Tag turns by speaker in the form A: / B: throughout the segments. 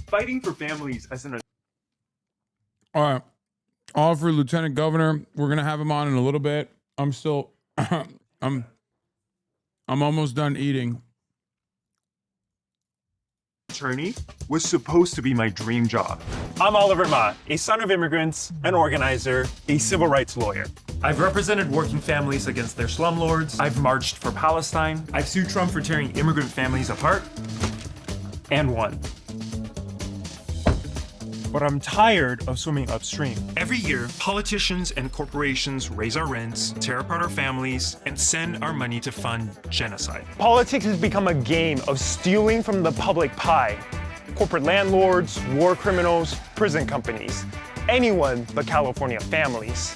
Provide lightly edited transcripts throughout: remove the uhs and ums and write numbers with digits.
A: fighting for families as an...
B: All right. All for Lieutenant Governor. We're going to have him on in a little bit. I'm still, I'm almost done eating.
A: attorney was supposed to be my dream job.
C: I'm Oliver Ma, a son of immigrants, an organizer, a civil rights lawyer. I've represented working families against their slumlords. I've marched for Palestine. I've sued Trump for tearing immigrant families apart, and won. But I'm tired of swimming upstream. Every year, politicians and corporations raise our rents, tear apart our families, and send our money to fund genocide. Politics has become a game of stealing from the public pie. Corporate landlords, war criminals, prison companies, anyone but California families.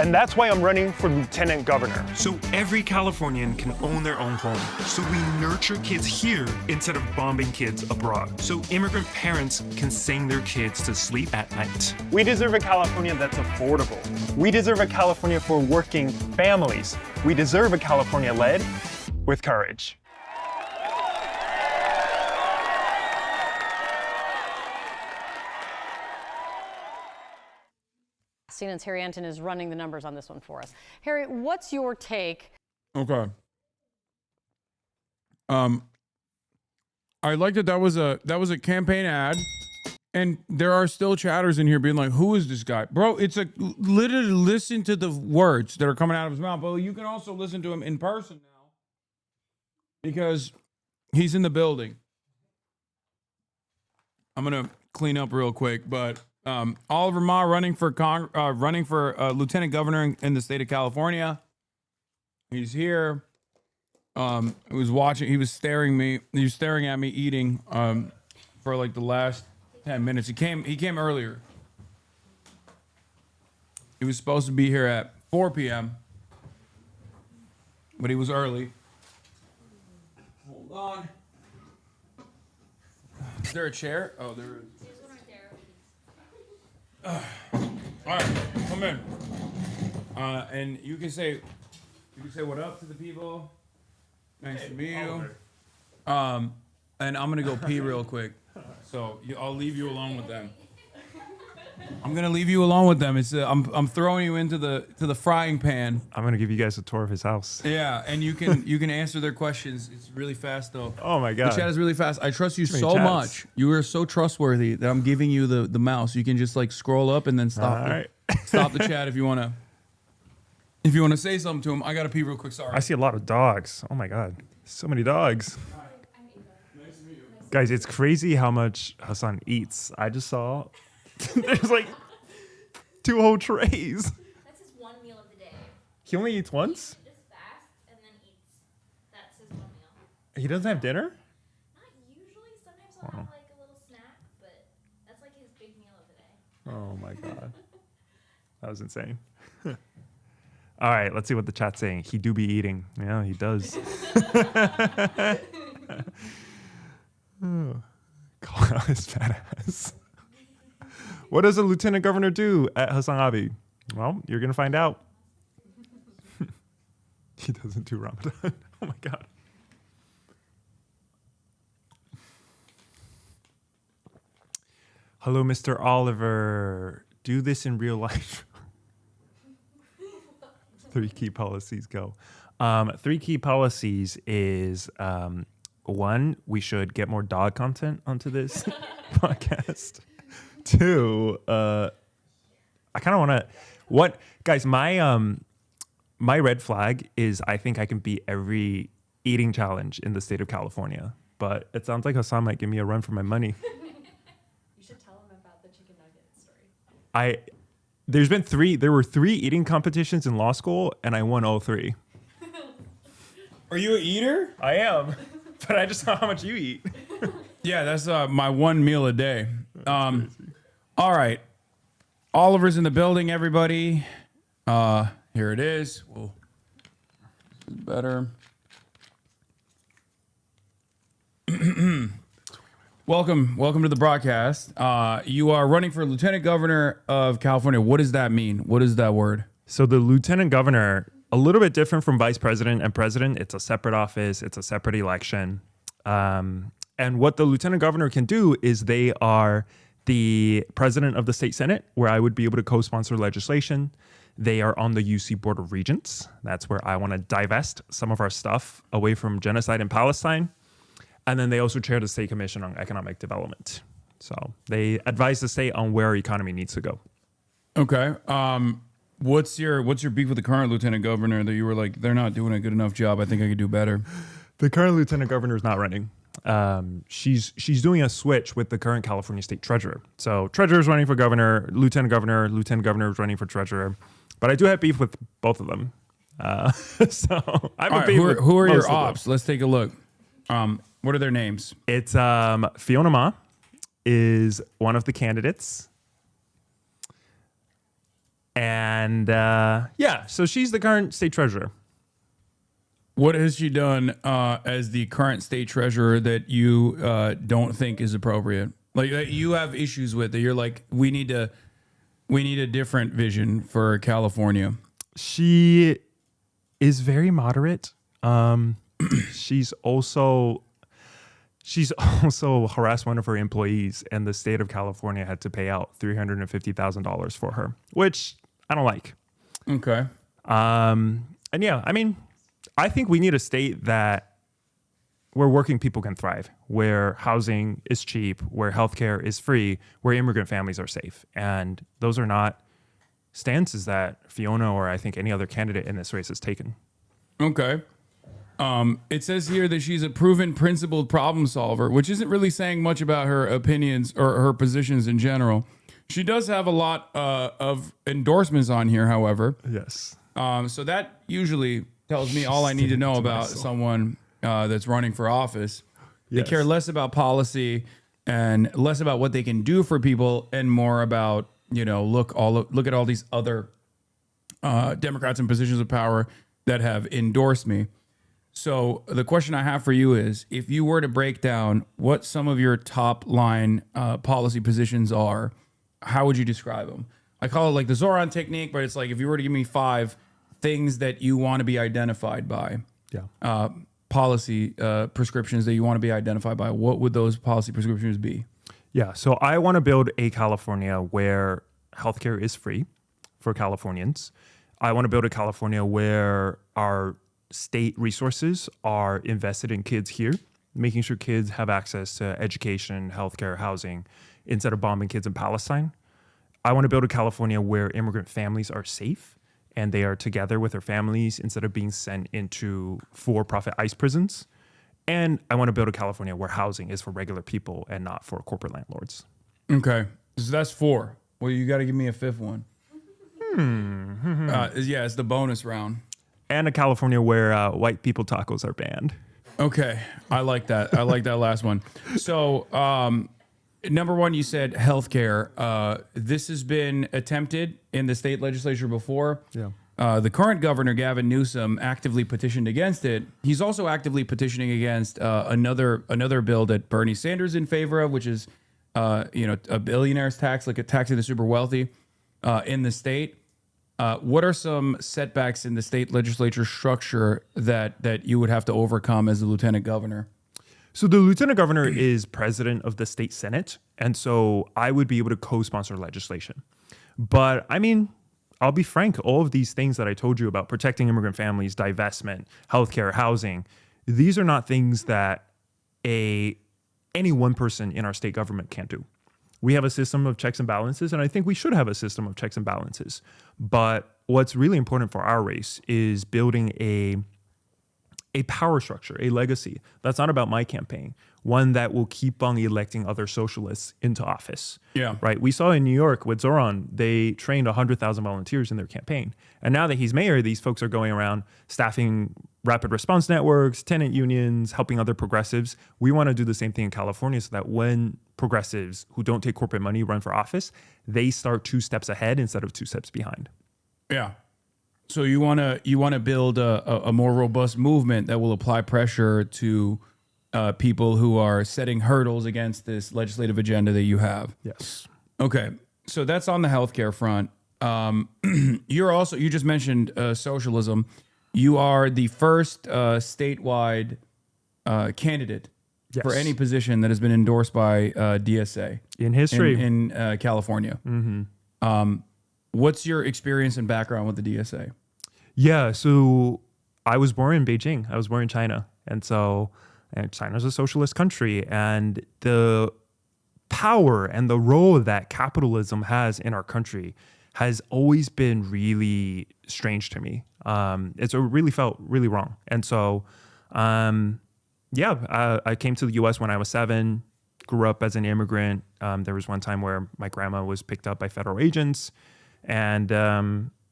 C: And that's why I'm running for lieutenant governor. So every Californian can own their own home. So we nurture kids here instead of bombing kids abroad. So immigrant parents can sing their kids to sleep at night. We deserve a California that's affordable. We deserve a California for working families. We deserve a California led with courage.
D: CNN's Harry Anton is running the numbers on this one for us. Harry, what's your take?
B: Okay. I like that was a campaign ad, and there are still chatters in here being like, "Who is this guy, bro?" It's like literally listen to the words that are coming out of his mouth, but you can also listen to him in person now because he's in the building. I'm gonna clean up real quick, but. Oliver Ma running for lieutenant governor in the state of California. He's here. He was staring at me eating for like the last 10 minutes. He came earlier. He was supposed to be here at 4 p.m. but he was early. Hold on. Is there a chair? Oh, there is. All right, come in. And you can say what up to the people. Nice to meet you. And I'm gonna go pee real quick. So I'll leave you alone with them. I'm gonna leave you alone with them. It's I'm throwing you into the frying pan.
C: I'm gonna give you guys a tour of his house.
B: Yeah, and you can answer their questions. It's really fast though.
C: Oh my god.
B: The chat is really fast. I trust you so much. You are so trustworthy that I'm giving you the mouse. You can just like scroll up and then stop.
C: All right.
B: Stop the chat if you wanna say something to him. I gotta pee real quick. Sorry.
C: I see a lot of dogs. Oh my god. So many dogs.
B: Nice to meet you.
C: Guys, it's crazy how much Hasan eats. I just saw there's like 2 whole trays.
E: That's his one meal of the day.
C: He only eats once?
E: He just fasts and then eats. That's his one meal.
C: He doesn't have dinner?
E: Not usually. Sometimes he'll have like a little snack, but that's like his big meal of the day.
C: Oh my god. That was insane. All right, let's see what the chat's saying. He do be eating. Yeah, he does. Call out his fat ass. What does a lieutenant governor do at Hasan Abi? Well, you're going to find out. He doesn't do Ramadan. Oh my God. Hello, Mr. Oliver. Do this in real life. 3 key policies, go. 3 key policies is 1, we should get more dog content onto this podcast. 2, I kind of want to, guys, my red flag is I think I can beat every eating challenge in the state of California, but it sounds like Hasan might give me a run for my money.
E: You should tell him about the chicken nugget story.
C: There were 3 eating competitions in law school and I won all 3.
B: Are you an eater?
C: I am, but I just know how much you eat.
B: Yeah, that's my one meal a day. All right. Oliver's in the building, everybody. Here it is. Whoa. Better. Welcome to the broadcast. You are running for lieutenant governor of California. What does that mean? What is that word?
C: So the lieutenant governor, a little bit different from vice president and president. It's a separate office. It's a separate election. And what the lieutenant governor can do is they are the president of the state senate, where I would be able to co-sponsor legislation. They are on the UC Board of Regents. That's where I want to divest some of our stuff away from genocide in Palestine. And then they also chair the State Commission on Economic Development. So they advise the state on where our economy needs to go.
B: Okay. What's your beef with the current lieutenant governor that you were like, they're not doing a good enough job? I think I could do better.
C: The current lieutenant governor is not running. She's doing a switch with the current California state treasurer. So treasurer is running for governor, lieutenant governor is running for treasurer. But I do have beef with both of them. So I have a beef with
B: who are
C: most
B: your
C: of them.
B: ops? Let's take a look. What are their names?
C: It's Fiona Ma is one of the candidates. And so she's the current state treasurer.
B: What has she done as the current state treasurer that you don't think is appropriate? Like that you have issues with that you're like, we need a different vision for California.
C: She is very moderate. She's also harassed one of her employees, and the state of California had to pay out $350,000 for her, which I don't like.
B: Okay.
C: And yeah, I mean, I think we need a state where working people can thrive, where housing is cheap, where healthcare is free, where immigrant families are safe. And those are not stances that Fiona or I think any other candidate in this race has taken.
B: Okay. It says here that she's a proven principled problem solver, which isn't really saying much about her opinions or her positions in general. She does have a lot of endorsements on here, however.
C: Yes.
B: So that usually tells me all I need to know about someone that's running for office. They care less about policy and less about what they can do for people and more about, look at all these other Democrats in positions of power that have endorsed me. So the question I have for you is, if you were to break down what some of your top line policy positions are, how would you describe them? I call it like the Zoran technique, but it's like if you were to give me 5 things that you want to be identified by, policy prescriptions that you want to be identified by, what would those policy prescriptions be?
C: Yeah, so I want to build a California where healthcare is free for Californians. I want to build a California where our state resources are invested in kids here, making sure kids have access to education, healthcare, housing, instead of bombing kids in Palestine. I want to build a California where immigrant families are safe and they are together with their families instead of being sent into for-profit ICE prisons. And I want to build a California where housing is for regular people and not for corporate landlords.
B: Okay, so that's 4. Well, you got to give me a 5th one. It's the bonus round.
C: And a California where white people tacos are banned.
B: Okay, I like that. I like that last one. So, number 1, you said healthcare. This has been attempted in the state legislature before. Yeah. The current governor, Gavin Newsom, actively petitioned against it. He's also actively petitioning against another bill that Bernie Sanders is in favor of, which is a billionaire's tax, like a tax to the super wealthy in the state. What are some setbacks in the state legislature structure that you would have to overcome as the lieutenant governor?
C: So the lieutenant governor is president of the state senate, and so I would be able to co-sponsor legislation. But I mean, I'll be frank, all of these things that I told you about protecting immigrant families, divestment, healthcare, housing, these are not things that any one person in our state government can't do. We have a system of checks and balances, and I think we should have a system of checks and balances. But what's really important for our race is building a power structure, a legacy that's not about my campaign, one that will keep on electing other socialists into office.
B: Yeah.
C: Right. We saw in New York with Zoran, they trained 100,000 volunteers in their campaign. And now that he's mayor, these folks are going around staffing rapid response networks, tenant unions, helping other progressives. We want to do the same thing in California so that when progressives who don't take corporate money run for office, they start 2 steps ahead instead of 2 steps behind.
B: Yeah. So you want to build a more robust movement that will apply pressure to people who are setting hurdles against this legislative agenda that you have.
C: Yes.
B: Okay. So that's on the healthcare front. You just mentioned socialism. You are the first statewide candidate for any position that has been endorsed by DSA
C: In history.
B: in California. What's your experience and background with the DSA?
C: Yeah, so I was born in Beijing. I was born in China. And China's a socialist country. And the power and the role that capitalism has in our country has always been really strange to me. It's really felt really wrong. And so, I came to the U.S. when I was 7, grew up as an immigrant. There was one time where my grandma was picked up by federal agents, and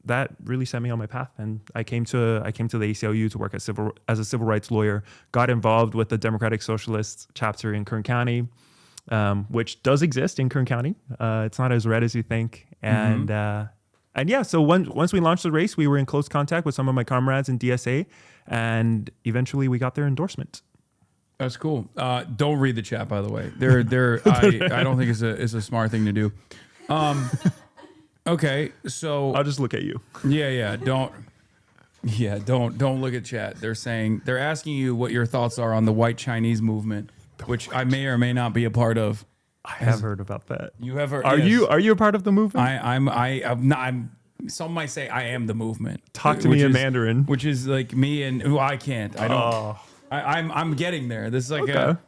C: that really set me on my path. And I came to the ACLU to work as a civil rights lawyer. Got involved with the Democratic Socialists chapter in Kern County, which does exist in Kern County. It's not as red as you think. And so once we launched the race, we were in close contact with some of my comrades in DSA, and eventually we got their endorsement.
B: That's cool. Don't read the chat, by the way. I don't think it's a smart thing to do. Okay, so
C: I'll just look at you.
B: Don't look at chat. They're asking you what your thoughts are on the white Chinese movement, which I may or may not be a part of.
C: I have heard about that.
B: You have heard?
C: Are
B: yes.
C: you a part of the movement?
B: I'm some might say I am the movement.
C: Talk to me in Mandarin.
B: Which is like me and I can't. I don't.
C: Oh.
B: I'm getting there. This is like
C: Okay.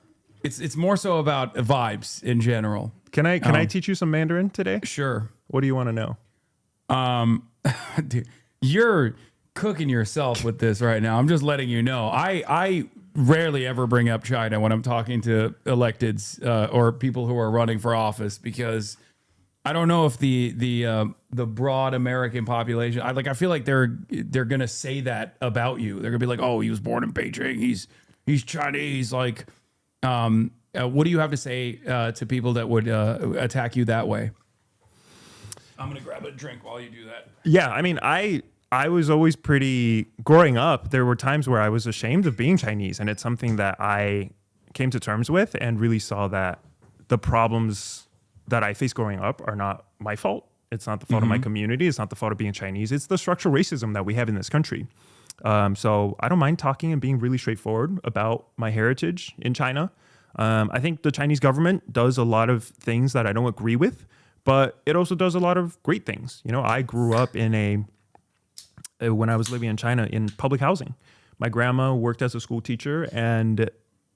B: It's more so about vibes in general.
C: Can I teach you some Mandarin today?
B: Sure.
C: What do you want to know?
B: Dude, you're cooking yourself with this right now. I'm just letting you know. I rarely ever bring up China when I'm talking to electeds or people who are running for office, because I don't know if the broad American population. I feel like they're gonna say that about you. They're gonna be like, oh, he was born in Beijing. He's Chinese. Like, what do you have to say to people that would attack you that way? I'm gonna grab a drink while you do that.
C: Yeah, I mean, I was always growing up, there were times where I was ashamed of being Chinese, and it's something that I came to terms with and really saw that the problems that I faced growing up are not my fault. It's not the fault of my community. It's not the fault of being Chinese. It's the structural racism that we have in this country. So I don't mind talking and being really straightforward about my heritage in China. I think the Chinese government does a lot of things that I don't agree with, but it also does a lot of great things. You know, I grew up when I was living in China, in public housing. My grandma worked as a school teacher, and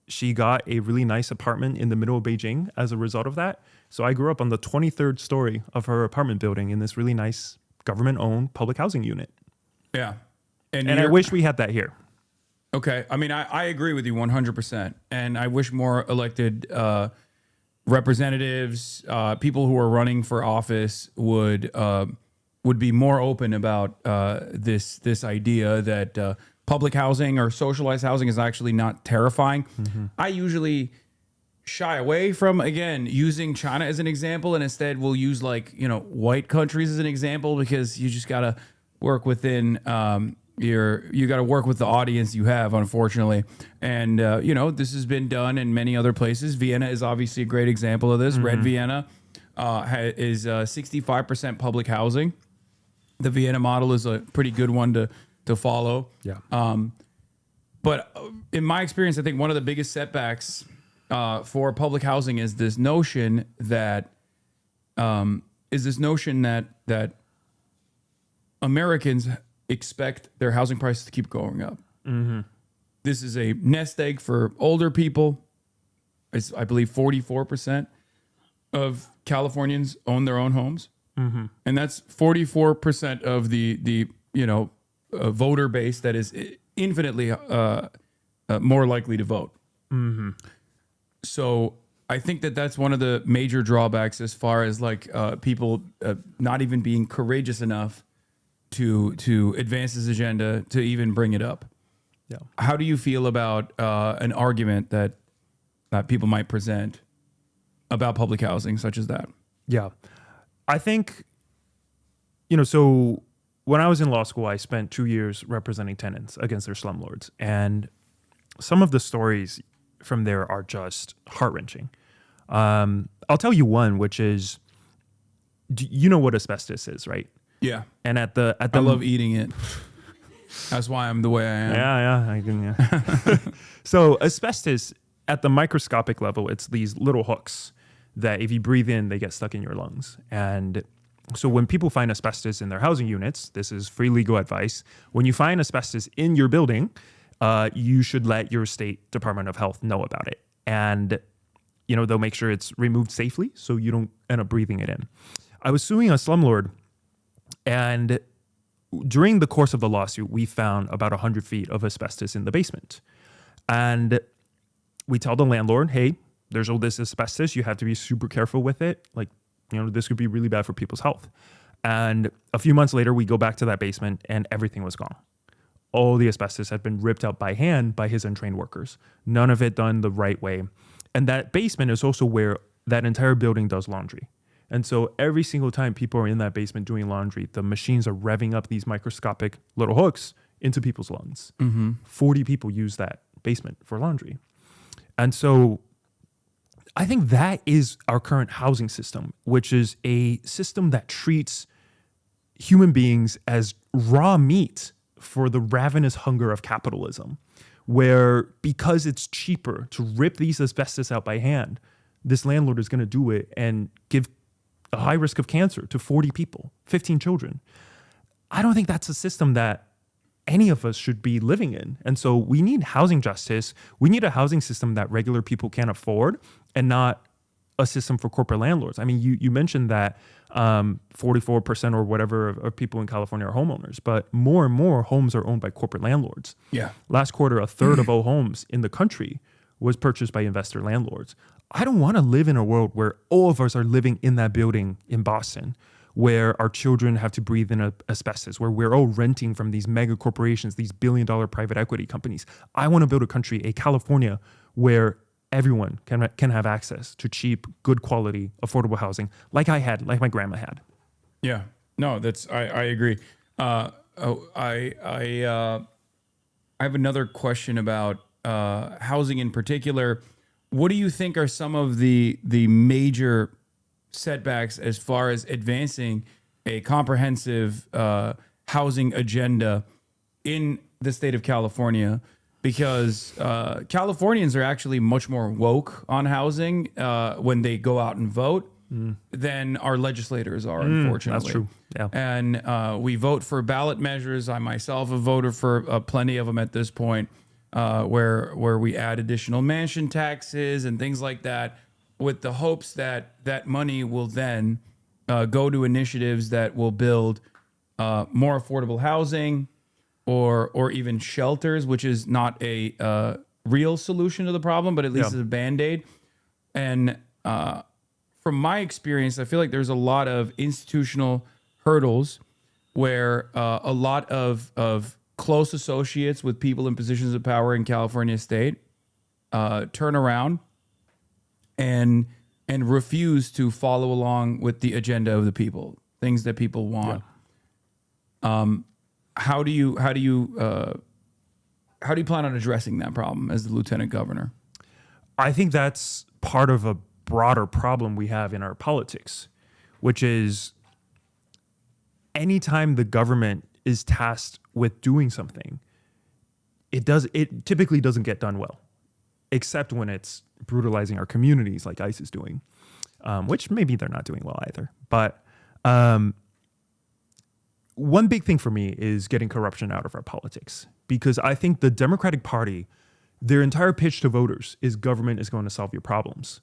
C: she got a really nice apartment in the middle of Beijing as a result of that. So I grew up on the 23rd story of her apartment building in this really nice government-owned public housing unit.
B: Yeah.
C: And I wish we had that here.
B: Okay. I mean, I agree with you 100%. And I wish more elected representatives, people who are running for office would be more open about this idea that public housing or socialized housing is actually not terrifying. I usually shy away from, again, using China as an example, and instead we'll use white countries as an example, because you just got to work within you got to work with the audience you have, unfortunately. And this has been done in many other places. Vienna is obviously a great example of this. Red Vienna is 65% public housing. The Vienna model is a pretty good one to follow.
C: Yeah.
B: But in my experience, I think one of the biggest setbacks for public housing is this notion that that Americans expect their housing prices to keep going up. This is a nest egg for older people. I believe 44% of Californians own their own homes. And that's 44% of the voter base that is infinitely more likely to vote. So I think that's one of the major drawbacks, as far as people not even being courageous enough to advance this agenda, to even bring it up.
C: Yeah.
B: How do you feel about an argument that people might present about public housing, such as that?
C: Yeah. I think, so when I was in law school, I spent 2 years representing tenants against their slumlords. And some of the stories from there are just heart-wrenching. I'll tell you one, which is, you know what asbestos is, right?
B: Yeah.
C: And at the
B: I love eating it. That's why I'm the way I am.
C: Yeah, I can. Yeah. So asbestos at the microscopic level, it's these little hooks that if you breathe in, they get stuck in your lungs. And so when people find asbestos in their housing units, this is free legal advice. When you find asbestos in your building, you should let your state Department of Health know about it. And, they'll make sure it's removed safely so you don't end up breathing it in. I was suing a slumlord, and during the course of the lawsuit, we found about 100 feet of asbestos in the basement. And we tell the landlord, hey, there's all this asbestos. You have to be super careful with it. This could be really bad for people's health. And a few months later, we go back to that basement and everything was gone. All the asbestos had been ripped out by hand by his untrained workers. None of it done the right way. And that basement is also where that entire building does laundry. And so every single time people are in that basement doing laundry, the machines are revving up these microscopic little hooks into people's lungs. 40 people use that basement for laundry. And so I think that is our current housing system, which is a system that treats human beings as raw meat for the ravenous hunger of capitalism, where because it's cheaper to rip these asbestos out by hand, this landlord is going to do it and give a high risk of cancer to 40 people, 15 children. I don't think that's a system that any of us should be living in. And so we need housing justice. We need a housing system that regular people can afford and not a system for corporate landlords. I mean, you mentioned that 44% or whatever of people in California are homeowners, but more and more homes are owned by corporate landlords.
B: Yeah.
C: Last quarter, a third of all homes in the country was purchased by investor landlords. I don't want to live in a world where all of us are living in that building in Boston, where our children have to breathe in asbestos, where we're all renting from these mega corporations, these billion-dollar private equity companies. I want to build a country, a California, where everyone can have access to cheap, good quality, affordable housing, like my grandma had.
B: Yeah, no, I agree. I have another question about housing in particular. What do you think are some of the major setbacks as far as advancing a comprehensive housing agenda in the state of California? Because Californians are actually much more woke on housing when they go out and vote than our legislators are, unfortunately.
C: That's true. Yeah.
B: And we vote for ballot measures. I myself have voted for plenty of them at this point, where we add additional mansion taxes and things like that, with the hopes that that money will then go to initiatives that will build more affordable housing, or even shelters, which is not a real solution to the problem, but at least is a Band-Aid. And from my experience, I feel like there's a lot of institutional hurdles where a lot of close associates with people in positions of power in California state turn around and refuse to follow along with the agenda of the people, things that people want. How do you plan on addressing that problem as the lieutenant governor?
C: I think that's part of a broader problem we have in our politics, which is anytime the government is tasked with doing something, it typically doesn't get done well, except when it's brutalizing our communities like ICE is doing, which maybe they're not doing well either. But one big thing for me is getting corruption out of our politics, because I think the Democratic Party, their entire pitch to voters is government is going to solve your problems.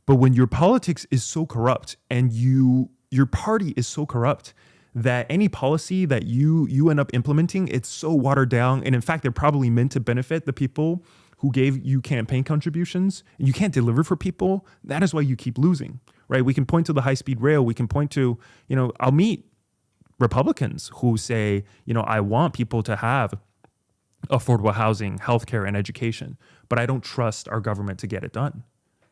C: But when your politics is so corrupt and your party is so corrupt that any policy that you end up implementing, it's so watered down. And in fact, they're probably meant to benefit the people who gave you campaign contributions, and you can't deliver for people. That is why you keep losing, right? We can point to the high-speed rail. We can point to, I'll meet Republicans who say, I want people to have affordable housing, healthcare, and education, but I don't trust our government to get it done.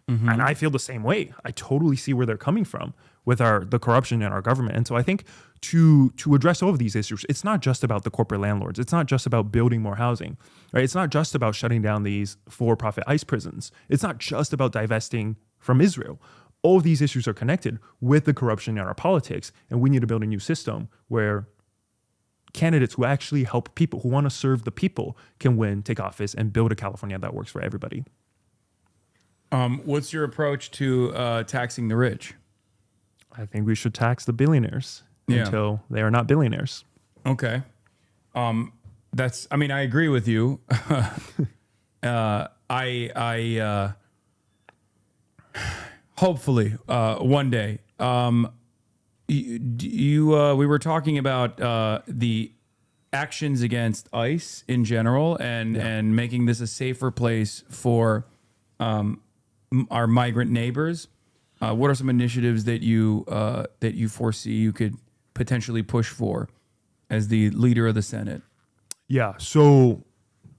C: Mm-hmm. And I feel the same way. I totally see where they're coming from with the corruption in our government. And so I think to address all of these issues, it's not just about the corporate landlords. It's not just about building more housing, right? It's not just about shutting down these for-profit ICE prisons. It's not just about divesting from Israel. All of these issues are connected with the corruption in our politics, and we need to build a new system where candidates who actually help people, who want to serve the people, can win, take office, and build a California that works for everybody.
B: What's your approach to taxing the rich?
C: I think we should tax the billionaires until they are not billionaires.
B: Okay. I mean, I agree with you. Hopefully, one day. We were talking about the actions against ICE in general and making this a safer place for our migrant neighbors. What are some initiatives that you foresee you could potentially push for as the leader of the Senate?
C: Yeah, so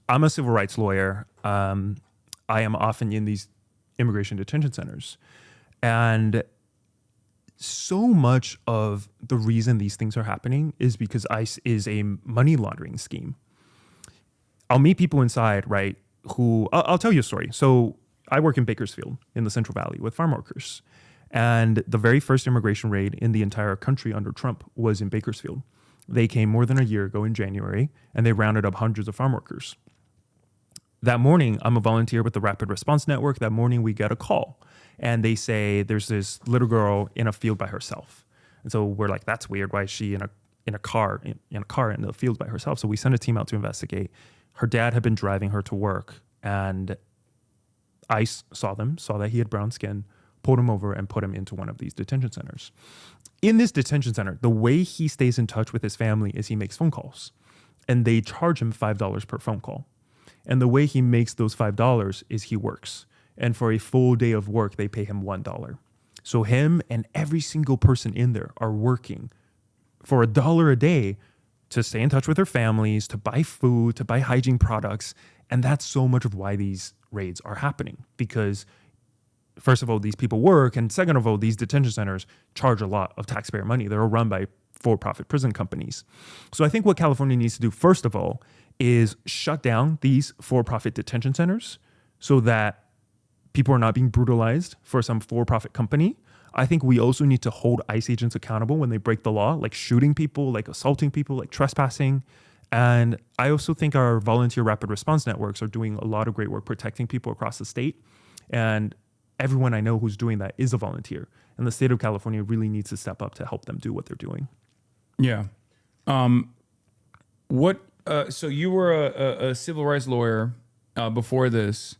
C: I'm a civil rights lawyer. I am often in these immigration detention centers. And so much of the reason these things are happening is because ICE is a money laundering scheme. I'll meet people inside, right, who, I'll tell you a story. So I work in Bakersfield in the Central Valley with farm workers. And the very first immigration raid in the entire country under Trump was in Bakersfield. They came more than a year ago in January, and they rounded up hundreds of farm workers. That morning, I'm a volunteer with the Rapid Response Network. That morning, we get a call, and they say there's this little girl in a field by herself. And so we're like, that's weird. Why is she in a car in the field by herself? So we sent a team out to investigate. Her dad had been driving her to work, and ICE saw that he had brown skin, pulled him over, and put him into one of these detention centers. In this detention center, the way he stays in touch with his family is he makes phone calls, and they charge him $5 per phone call. And the way he makes those $5 is he works. And for a full day of work, they pay him $1. So him and every single person in there are working for $1 a day to stay in touch with their families, to buy food, to buy hygiene products. And that's so much of why these raids are happening, because first of all, these people work, and second of all, these detention centers charge a lot of taxpayer money. They're run by for-profit prison companies. So I think what California needs to do, first of all, is shut down these for-profit detention centers so that people are not being brutalized for some for-profit company. I think we also need to hold ICE agents accountable when they break the law, like shooting people, like assaulting people, like trespassing. And I also think our volunteer rapid response networks are doing a lot of great work protecting people across the state. And everyone I know who's doing that is a volunteer. And the state of California really needs to step up to help them do what they're doing.
B: Yeah. So you were a civil rights lawyer before this.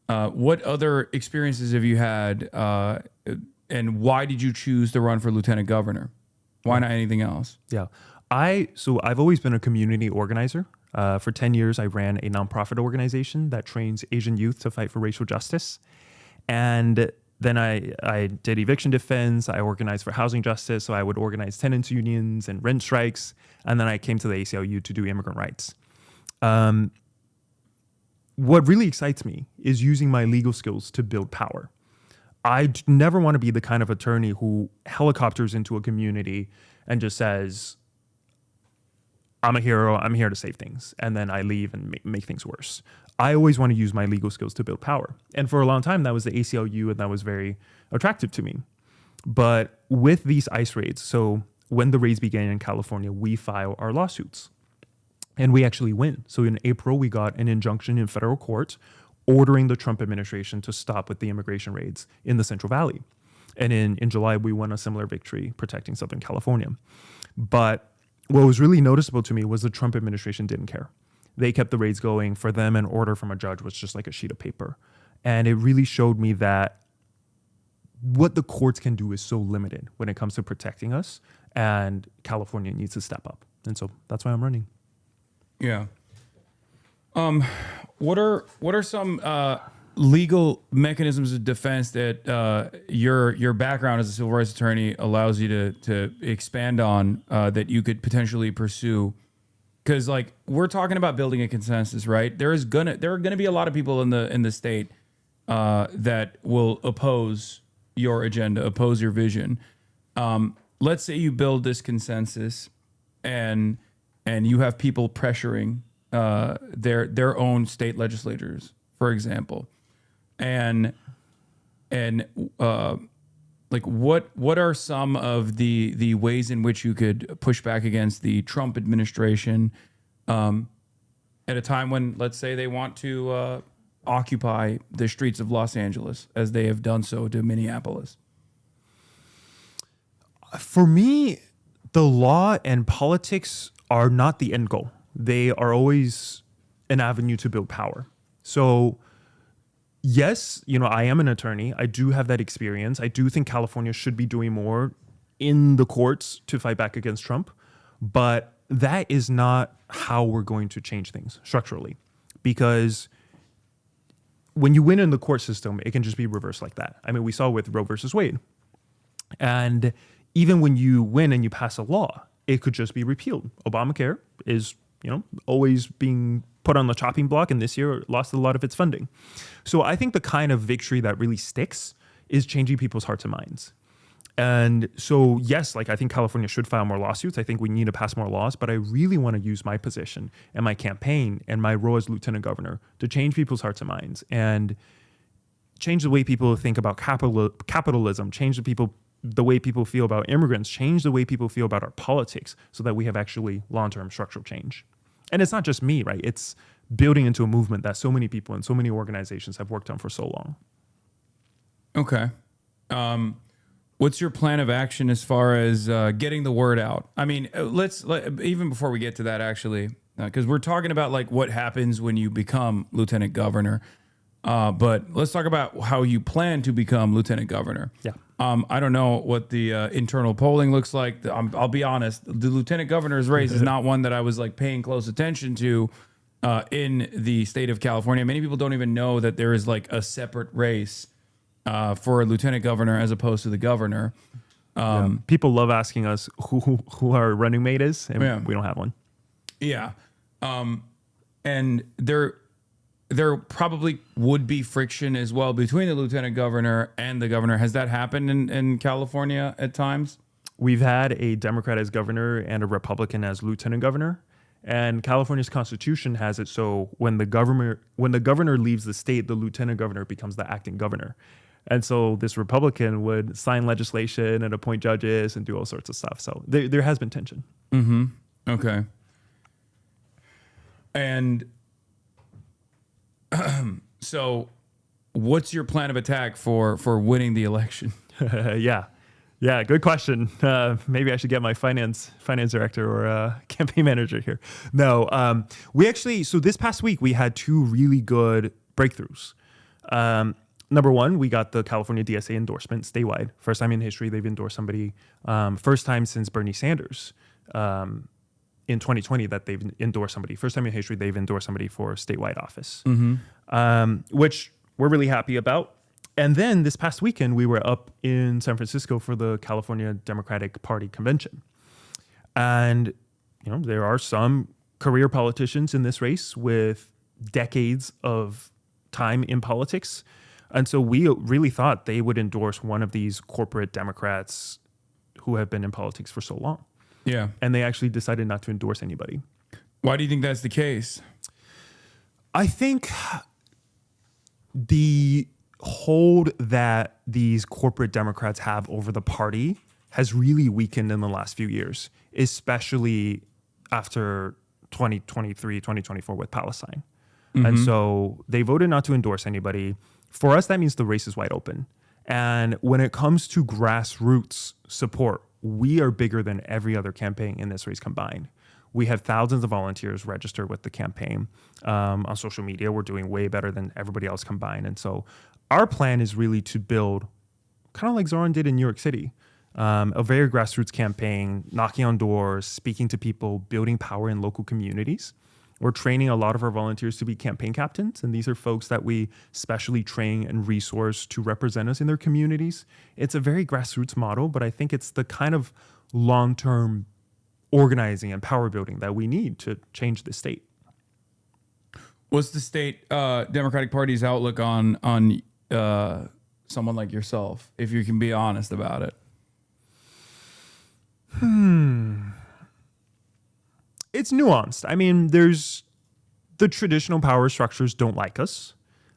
B: What other experiences have you had, and why did you choose to run for lieutenant governor? Why not anything else?
C: Yeah. I've always been a community organizer. For 10 years, I ran a nonprofit organization that trains Asian youth to fight for racial justice. And then I did eviction defense. I organized for housing justice. So I would organize tenants unions and rent strikes. And then I came to the ACLU to do immigrant rights. What really excites me is using my legal skills to build power. I never want to be the kind of attorney who helicopters into a community and just says, I'm a hero, I'm here to save things, and then I leave and make things worse. I always want to use my legal skills to build power. And for a long time, that was the ACLU, and that was very attractive to me. But with these ICE raids, so when the raids began in California, we file our lawsuits. And we actually win. So in April, we got an injunction in federal court ordering the Trump administration to stop with the immigration raids in the Central Valley. And in July, we won a similar victory protecting Southern California. But what was really noticeable to me was the Trump administration didn't care. They kept the raids going. For them, an order from a judge was just like a sheet of paper. And it really showed me that what the courts can do is so limited when it comes to protecting us, and California needs to step up. And so that's why I'm running.
B: Yeah. What are some legal mechanisms of defense that your background as a civil rights attorney allows you to expand on that you could potentially pursue? Because like we're talking about building a consensus, right? There are gonna be a lot of people in the state that will oppose your agenda, oppose your vision. Let's say you build this consensus, and you have people pressuring their own state legislatures, for example, and like what are some of the ways in which you could push back against the Trump administration at a time when, let's say, they want to occupy the streets of Los Angeles as they have done so to Minneapolis?
C: For me, the law and politics are not the end goal. They are always an avenue to build power. So yes, I am an attorney. I do have that experience. I do think California should be doing more in the courts to fight back against Trump. But that is not how we're going to change things structurally. Because when you win in the court system, it can just be reversed like that. I mean, we saw with Roe versus Wade. And even when you win and you pass a law, it could just be repealed. Obamacare is, always being put on the chopping block, and this year lost a lot of its funding. So I think the kind of victory that really sticks is changing people's hearts and minds. And so, yes, I think California should file more lawsuits. I think we need to pass more laws, but I really want to use my position and my campaign and my role as lieutenant governor to change people's hearts and minds and change the way people think about capitalism, change the way people feel about immigrants, change the way people feel about our politics so that we have actually long-term structural change. And it's not just me, right? It's building into a movement that so many people and so many organizations have worked on for so long.
B: Okay. What's your plan of action as far as getting the word out? I mean, even before we get to that, actually, because we're talking about what happens when you become lieutenant governor. But let's talk about how you plan to become lieutenant governor.
C: Yeah.
B: I don't know what the internal polling looks like. I'll be honest. The lieutenant governor's race is not one that I was paying close attention to in the state of California. Many people don't even know that there is a separate race for a lieutenant governor as opposed to the governor.
C: People love asking us who our running mate is, and we don't have one.
B: Yeah. And there probably would be friction as well between the lieutenant governor and the governor. Has that happened in California at times?
C: We've had a Democrat as governor and a Republican as lieutenant governor. And California's constitution has it so when the governor leaves the state, the lieutenant governor becomes the acting governor. And so this Republican would sign legislation and appoint judges and do all sorts of stuff. So there has been tension.
B: Mm-hmm. Okay. And so what's your plan of attack for winning the election?
C: Yeah, good question. Maybe I should get my finance director or campaign manager here. No, so this past week we had two really good breakthroughs. Number one, we got the California DSA endorsement statewide. First time in history they've endorsed somebody. First time since Bernie Sanders in 2020 that they've endorsed somebody. First time in history they've endorsed somebody for statewide office, which we're really happy about. And then this past weekend, we were up in San Francisco for the California Democratic Party convention. And, there are some career politicians in this race with decades of time in politics. And so we really thought they would endorse one of these corporate Democrats who have been in politics for so long.
B: Yeah.
C: And they actually decided not to endorse anybody.
B: Why do you think that's the case?
C: I think the hold that these corporate Democrats have over the party has really weakened in the last few years, especially after 2023, 2024 with Palestine. And so they voted not to endorse anybody. For us, that means the race is wide open. And when it comes to grassroots support, we are bigger than every other campaign in this race combined. We have thousands of volunteers registered with the campaign. On social media, we're doing way better than everybody else combined. And so our plan is really to build, kind of like Zoran did in New York City, a very grassroots campaign, knocking on doors, speaking to people, building power in local communities. We're training a lot of our volunteers to be campaign captains, and these are folks that we specially train and resource to represent us in their communities. It's a very grassroots model, but I think it's the kind of long-term organizing and power building that we need to change the state.
B: What's the state Democratic Party's outlook on someone like yourself, if you can be honest about it?
C: It's nuanced. I mean, there's the traditional power structures don't like us,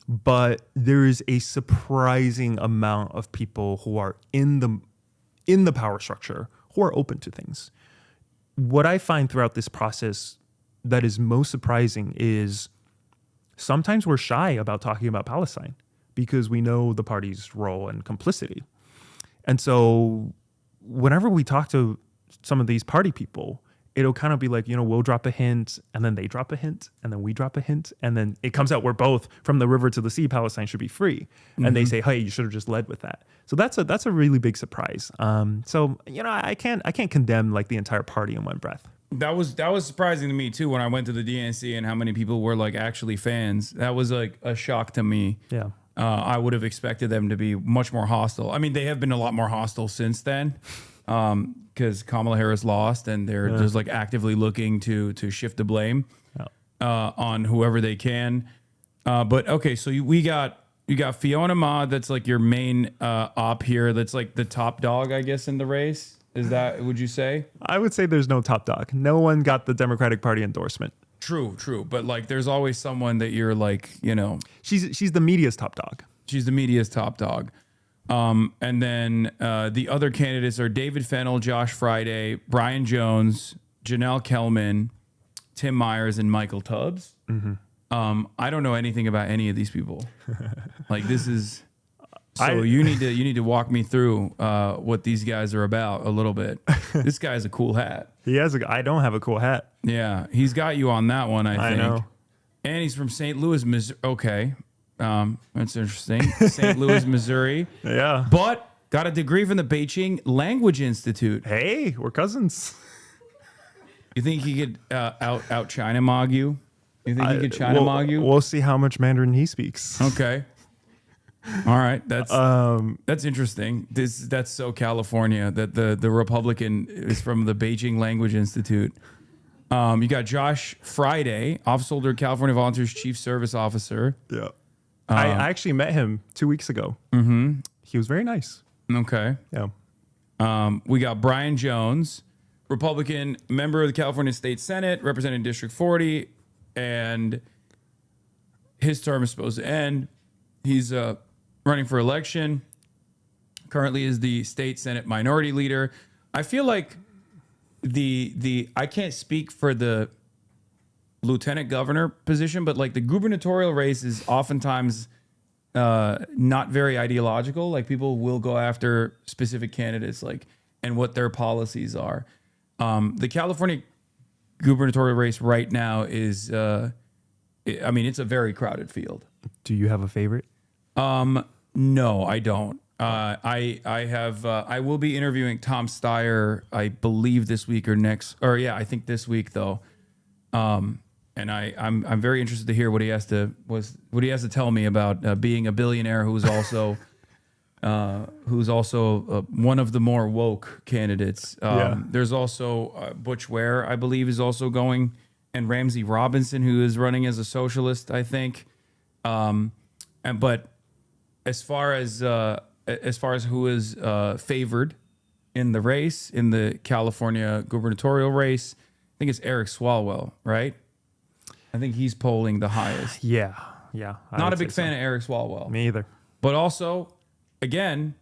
C: but there is a surprising amount of people who are in the power structure who are open to things. What I find throughout this process that is most surprising is sometimes we're shy about talking about Palestine because we know the party's role and complicity. And so whenever we talk to some of these party people, it'll kind of be like, we'll drop a hint and then they drop a hint and then we drop a hint. And then it comes out we're both from the river to the sea, Palestine should be free. And they say, hey, you should have just led with that. So that's a really big surprise. I can't condemn like the entire party in one breath.
B: That was surprising to me too when I went to the DNC and how many people were like actually fans. That was like a shock to me.
C: Yeah.
B: I would have expected them to be much more hostile. I mean, they have been a lot more hostile since then, because Kamala Harris lost and they're just like actively looking to shift the blame on whoever they can. But okay, so you got Fiona Ma, that's like your main op here. That's like the top dog, I guess, in the race. Is that, would you say?
C: I would say there's no top dog. No one got the Democratic Party endorsement.
B: True. But like, there's always someone that you're like,
C: she's the media's top dog.
B: She's the media's top dog. And then the other candidates are David Fennell, Josh Friday, Brian Jones, Janelle Kelman, Tim Myers, and Michael Tubbs. I don't know anything about any of these people. Like, this is... So you need to walk me through what these guys are about a little bit. This guy's a cool hat.
C: I don't have a cool hat.
B: Yeah, he's got you on that one, I think.
C: I know.
B: And he's from St. Louis, Missouri. Okay, that's interesting. St. Louis, Missouri.
C: Yeah.
B: But got a degree from the Beijing Language Institute.
C: Hey, we're cousins.
B: You think he could out China Mog you? You think he could China Mog you?
C: We'll see how much Mandarin he speaks.
B: Okay. All right, that's interesting. That's so California that the Republican is from the Beijing Language Institute. You got Josh Friday, Office Holder, California Volunteers Chief Service Officer.
C: Yeah, I actually met him 2 weeks ago. He was very nice.
B: Okay.
C: Yeah.
B: We got Brian Jones, Republican member of the California State Senate, representing District 40, and his term is supposed to end. He's running for election. Currently is the state Senate minority leader. I feel like I can't speak for the lieutenant governor position, but like the gubernatorial race is oftentimes not very ideological. Like, people will go after specific candidates, like, and what their policies are. The California gubernatorial race right now is, it's a very crowded field.
C: Do you have a favorite?
B: No, I don't. I will be interviewing Tom Steyer, I believe this week or next, I think this week though. And I'm very interested to hear what he has to tell me about being a billionaire who's also one of the more woke candidates. There's also Butch Ware, I believe, is also going, and Ramsey Robinson, who is running as a socialist, I think. But as far as who is favored in the race, in the California gubernatorial race, I think it's Eric Swalwell, right? I think he's polling the highest.
C: Yeah.
B: Not a big fan of Eric Swalwell.
C: Me either.
B: But also, again,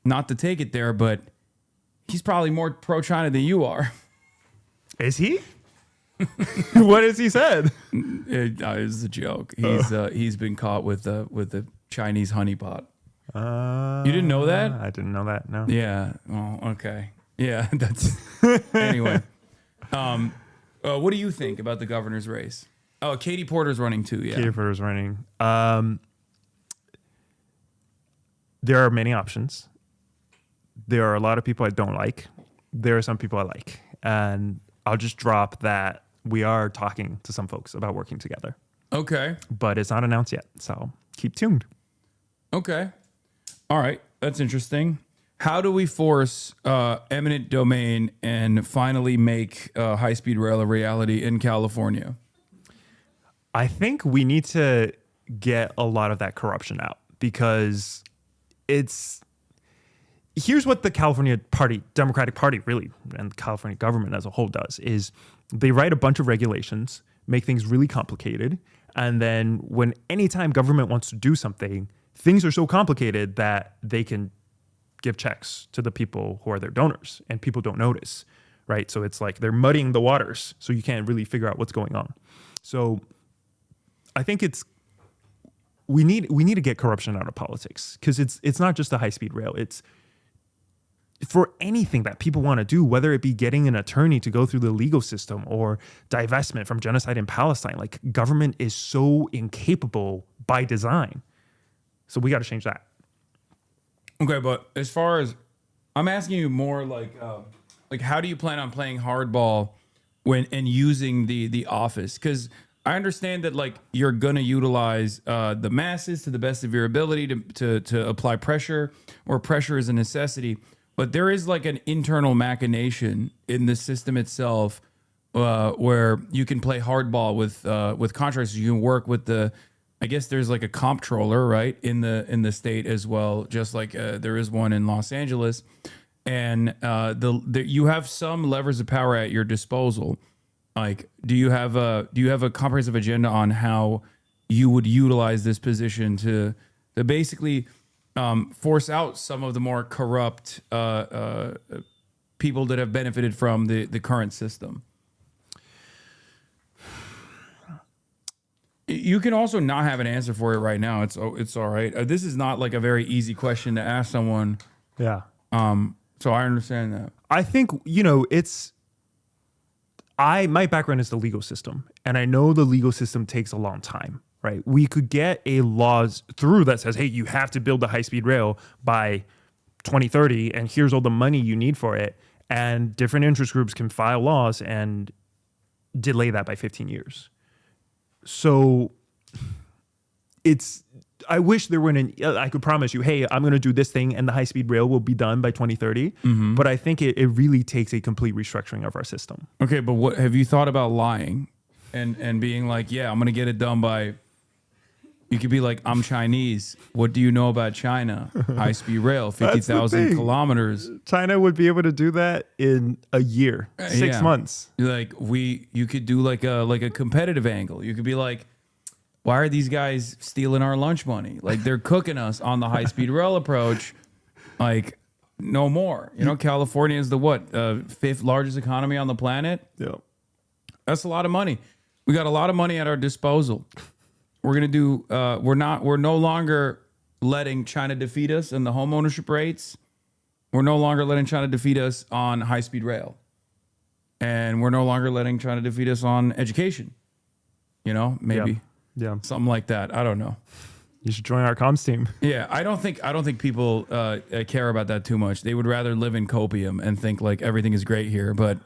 B: not to take it there, but he's probably more pro-China than you are.
C: Is he? What has he said?
B: It's a joke. He's been caught with the Chinese honeypot. You didn't know that?
C: I didn't know that. No.
B: Yeah. Oh, okay. Yeah. That's anyway. What do you think about the governor's race? Oh, Katie Porter's running too. Yeah.
C: Katie Porter's running. There are many options. There are a lot of people I don't like. There are some people I like, and I'll just drop that we are talking to some folks about working together.
B: Okay.
C: But it's not announced yet, so keep tuned.
B: Okay. All right. That's interesting. How do we force eminent domain and finally make high-speed rail a reality in California?
C: I think we need to get a lot of that corruption out, because here's what the California Party, Democratic Party really, and the California government as a whole does, is they write a bunch of regulations, make things really complicated, and then when anytime government wants to do something, things are so complicated that they can give checks to the people who are their donors, and people don't notice, right? So it's like they're muddying the waters, so you can't really figure out what's going on. So I think we need to get corruption out of politics, because it's not just the high speed rail. It's for anything that people want to do, whether it be getting an attorney to go through the legal system or divestment from genocide in Palestine. Like, government is so incapable by design. So we got to change that.
B: Okay, but as far as I'm asking you more like how do you plan on playing hardball when and using the office? Because I understand that like you're gonna utilize the masses to the best of your ability to apply pressure, or pressure is a necessity. But there is like an internal machination in the system itself where you can play hardball with contractors. You can work with I guess there's like a comptroller, right, in the state as well, just like there is one in Los Angeles, and you have some levers of power at your disposal. Like, do you have a comprehensive agenda on how you would utilize this position to basically force out some of the more corrupt people that have benefited from the current system? You can also not have an answer for it right now. It's all right. This is not like a very easy question to ask someone.
C: Yeah.
B: So I understand that.
C: I think, my background is the legal system, and I know the legal system takes a long time, right? We could get a laws through that says, hey, you have to build the high-speed rail by 2030, and here's all the money you need for it. And different interest groups can file laws and delay that by 15 years. So I wish there were I could promise you, hey, I'm going to do this thing and the high-speed rail will be done by 2030. Mm-hmm. But I think it really takes a complete restructuring of our system.
B: Okay, but what have you thought about lying and being like, yeah, I'm going to get it done by, you could be like, I'm Chinese. What do you know about China? High-speed rail, 50,000 kilometers.
C: China would be able to do that in a year, 6 months.
B: Like you could do like a competitive angle. You could be like, why are these guys stealing our lunch money? Like, they're cooking us on the high-speed rail approach. Like, no more. California is the fifth largest economy on the planet.
C: Yeah,
B: that's a lot of money. We got a lot of money at our disposal. We're gonna do. We're no longer letting China defeat us in the home ownership rates. We're no longer letting China defeat us on high-speed rail, and we're no longer letting China defeat us on education. Maybe.
C: Yeah,
B: something like that. I don't know.
C: You should join our comms team.
B: Yeah, I don't think people care about that too much. They would rather live in copium and think like everything is great here. But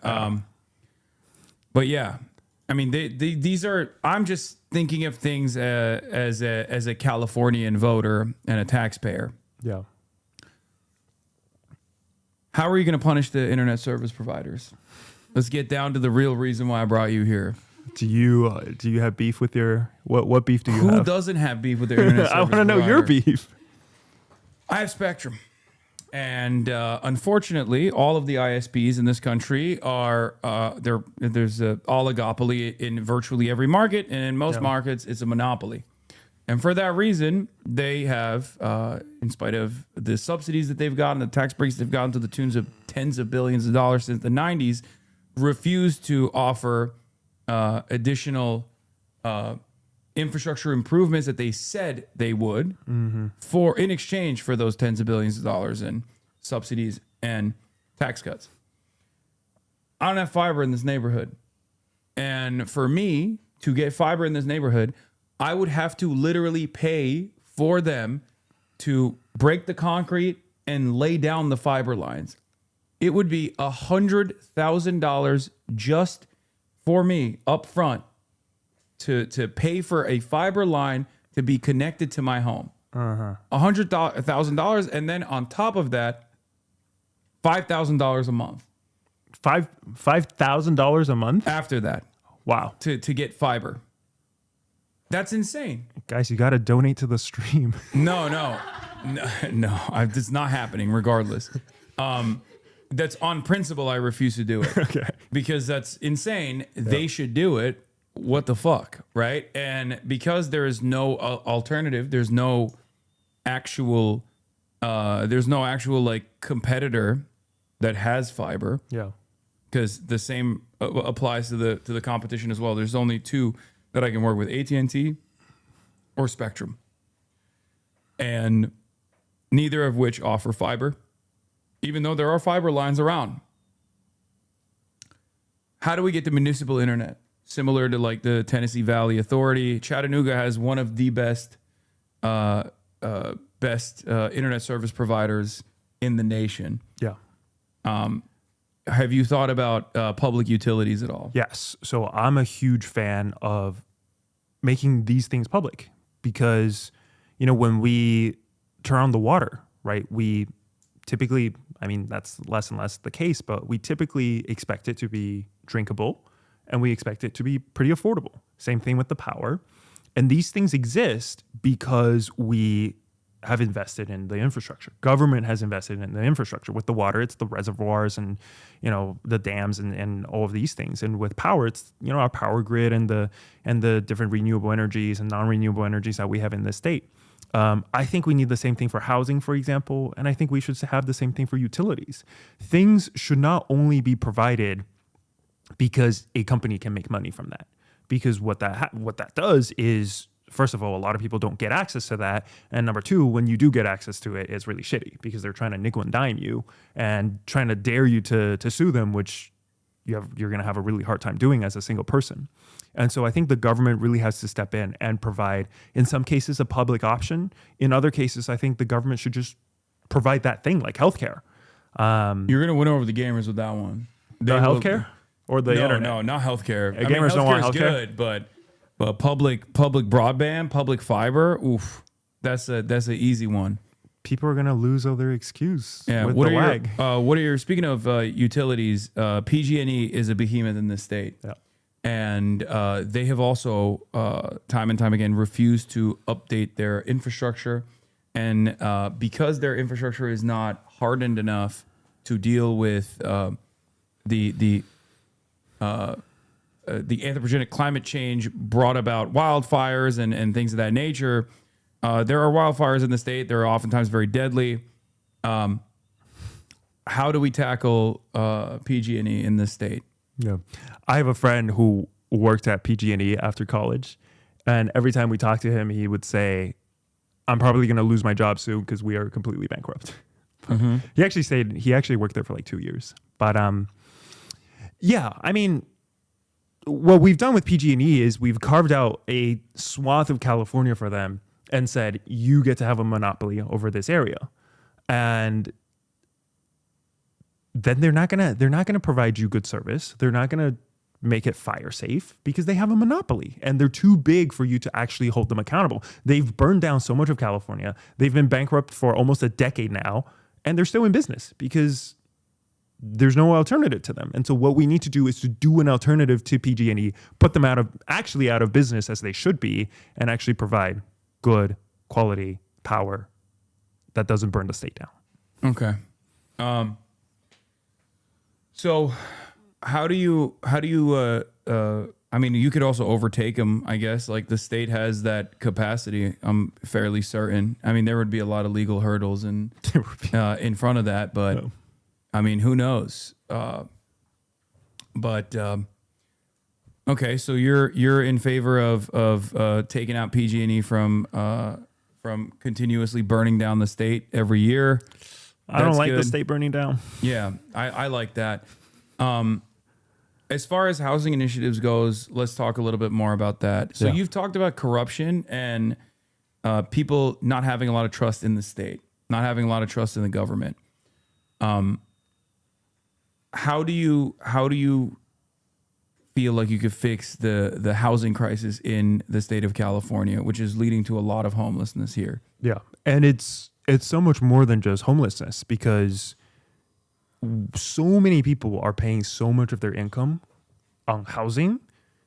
B: yeah, I mean, these are. I'm just thinking of things as a Californian voter and a taxpayer.
C: Yeah.
B: How are you going to punish the internet service providers? Let's get down to the real reason why I brought you here.
C: Do you have beef with your what beef do you have?
B: Who doesn't have beef with their internet service
C: I want to know your beef.
B: I have Spectrum, and unfortunately, all of the ISPs in this country are there's a oligopoly in virtually every market, and in most markets, it's a monopoly. And for that reason, they have, in spite of the subsidies that they've gotten, the tax breaks they've gotten to the tunes of tens of billions of dollars since the 90s, refused to offer additional infrastructure improvements that they said they would in exchange for those tens of billions of dollars in subsidies and tax cuts. I don't have fiber in this neighborhood. And for me to get fiber in this neighborhood, I would have to literally pay for them to break the concrete and lay down the fiber lines. It would be $100,000 just for me up front to pay for a fiber line to be connected to my home. $100,000, and then on top of that, $5,000 a month.
C: $5,000 a month after
B: that.
C: Wow.
B: To get fiber. That's insane.
C: Guys, you got to donate to the stream.
B: No, it's not happening regardless. That's on principle. I refuse to do it.
C: Okay.
B: Because that's insane. Yep. They should do it. What the fuck, right? And because there is no alternative, there's no actual like competitor that has fiber.
C: Yeah.
B: Because the same applies to the competition as well. There's only two that I can work with: AT&T or Spectrum, and neither of which offer fiber, even though there are fiber lines around. How do we get the municipal internet? Similar to like the Tennessee Valley Authority, Chattanooga has one of the best internet service providers in the nation.
C: Yeah.
B: Have you thought about public utilities at all?
C: Yes. So I'm a huge fan of making these things public because, when we turn on the water, right, we typically, that's less and less the case, but we typically expect it to be drinkable and we expect it to be pretty affordable. Same thing with the power. And these things exist because we have invested in the infrastructure. Government has invested in the infrastructure. With the water, it's the reservoirs and, the dams and all of these things. And with power, it's, our power grid and the different renewable energies and non-renewable energies that we have in this state. I think we need the same thing for housing, for example, and I think we should have the same thing for utilities. Things should not only be provided because a company can make money from that. Because what that does is, first of all, a lot of people don't get access to that. And number two, when you do get access to it, it's really shitty because they're trying to nickel and dime you and trying to dare you to sue them, which you're going to have a really hard time doing as a single person. And so I think the government really has to step in and provide, in some cases, a public option. In other cases, I think the government should just provide that thing like healthcare.
B: You're going to win over the gamers with that one.
C: The healthcare or the internet?
B: No, not healthcare.
C: Gamers don't want healthcare.
B: Good, but public broadband, public fiber, oof, that's an easy one.
C: People are gonna lose all their excuse with
B: what
C: the lag.
B: What are your speaking of utilities? PG&E is a behemoth in this state, and they have also time and time again refused to update their infrastructure, and because their infrastructure is not hardened enough to deal with the anthropogenic climate change brought about wildfires and things of that nature. There are wildfires in the state. They're oftentimes very deadly. How do we tackle PG&E in this state?
C: Yeah, I have a friend who worked at PG&E after college, and every time we talked to him, he would say, "I'm probably going to lose my job soon because we are completely bankrupt." Mm-hmm. He actually worked there for like 2 years. But what we've done with PG&E is we've carved out a swath of California for them and said, you get to have a monopoly over this area. And then they're not gonna provide you good service. They're not gonna make it fire safe because they have a monopoly and they're too big for you to actually hold them accountable. They've burned down so much of California. They've been bankrupt for almost a decade now, and they're still in business because there's no alternative to them. And so what we need to do is to do an alternative to PG&E, put them out of business as they should be, and actually provide good quality power that doesn't burn the state down.
B: Okay. So how do you you could also overtake them, I guess. Like the state has that capacity. I'm fairly certain. There would be a lot of legal hurdles in front of that, but who knows? Okay, so you're in favor of taking out PG&E from continuously burning down the state every year.
C: I don't like the state burning down.
B: Yeah, I like that. As far as housing initiatives goes, let's talk a little bit more about that. So you've talked about corruption and people not having a lot of trust in the state, not having a lot of trust in the government. How do you feel like you could fix the housing crisis in the state of California, which is leading to a lot of homelessness here?
C: Yeah, and it's so much more than just homelessness because so many people are paying so much of their income on housing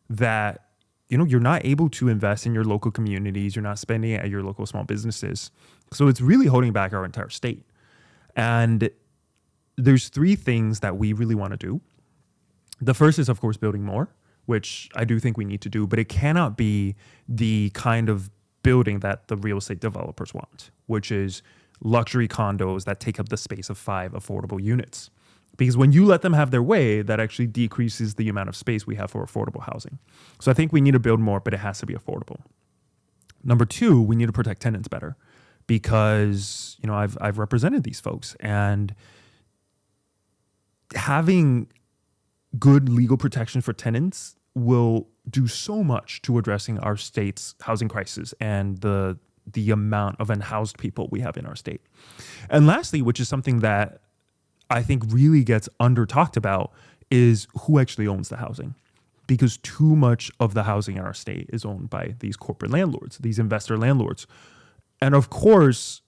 C: that you're not able to invest in your local communities. You're not spending it at your local small businesses. So it's really holding back our entire state. And there's 3 things that we really want to do. The first is, of course, building more, which I do think we need to do, but it cannot be the kind of building that the real estate developers want, which is luxury condos that take up the space of 5 affordable units. Because when you let them have their way, that actually decreases the amount of space we have for affordable housing. So I think we need to build more, but it has to be affordable. Number two, we need to protect tenants better because, I've represented these folks, and having good legal protection for tenants will do so much to addressing our state's housing crisis and the amount of unhoused people we have in our state. And lastly, which is something that I think really gets under talked about, is who actually owns the housing. Because too much of the housing in our state is owned by these corporate landlords, these investor landlords. And of course,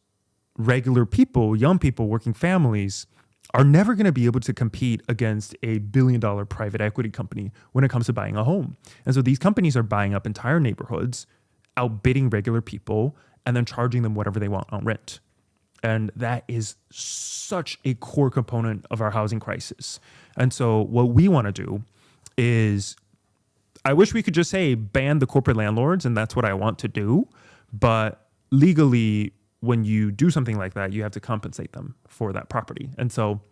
C: regular people, young people, working families are never going to be able to compete against a billion-dollar private equity company when it comes to buying a home. And so these companies are buying up entire neighborhoods, outbidding regular people, and then charging them whatever they want on rent. And that is such a core component of our housing crisis. And so what we want to do is, I wish we could just say ban the corporate landlords, and that's what I want to do. But legally, when you do something like that, you have to compensate them for that property. And so